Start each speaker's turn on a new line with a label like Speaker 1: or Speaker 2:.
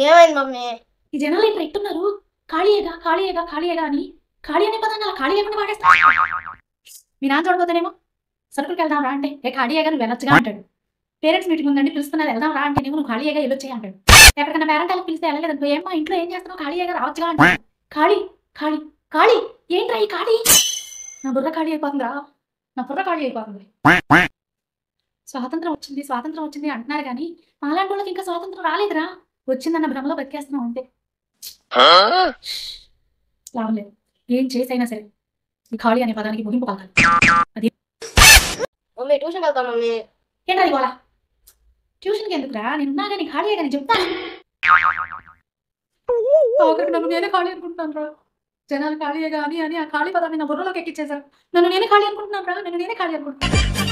Speaker 1: ఏమైంది మమ్మీ?
Speaker 2: ఈ జనాలు ఏంటి ఎట్టున్నారు? ఖాళీయేగా ఖాళీయేగా ఖాళీయేగా అని ఖాళీ అనే పదాన్ని అలా ఖాళీ లేకుండా వాడేస్తారు. మీ నాన్న చూడబోతేనేమో సరుకులకి వెళ్దాం రా అంటే ఖాళీయేగా నువ్వు వెళ్ళొచ్చుగా అంటాడు. పేరెంట్స్ మీటింగ్ ఉందండి పిలుస్తున్నారు వెళ్దాం రా అంటే నువ్వు ఖాళీయేగా వెళ్ళొచ్చే అంటాడు. ఎక్కడికన్నా పేరెంట్ పిలిస్తే వెళ్ళలేదనుకో ఏమ్మా ఇంట్లో ఏం చేస్తున్నావు ఖాళీయేగా రావచ్చుగా అంటాడు. ఖాళీ ఖాళీ ఖాళీ ఏంట్రా ఈ ఖాళీ? నా బుర్ర ఖాళీ అయిపోతుందిరా, నా బుర్ర ఖాళీ అయిపోతుంది. స్వాతంత్రం వచ్చింది అంటున్నారు కానీ మాలాంటి వాళ్ళకి ఇంకా స్వాతంత్రం రాలేదురా. వచ్చిందన్న భ్రమలో బతికేస్తున్నాం అంతే. లాభం లేదు, ఏం చేసైనా సరే ఈ ఖాళీ అనే పదానికి ముగింపు పలకాలి. అది
Speaker 1: మమ్మీ ట్యూషన్ వెళ్తాం మమ్మీ.
Speaker 2: ఏంటది గోళ? ట్యూషన్కి ఎందుకురా? నేనున్నా కానీ ఖాళీ కానీ చెప్తాను. నన్ను నేనే ఖాళీ అనుకుంటున్నాను రా. జనాలు ఖాళీయే కానీ అని ఆ ఖాళీ పదాన్ని నా బుర్రలోకి ఎక్కిచ్చేశారు. నన్ను నేనే ఖాళీ అనుకుంటున్నాను రా, నన్ను నేనే ఖాళీ అనుకుంటున్నాను.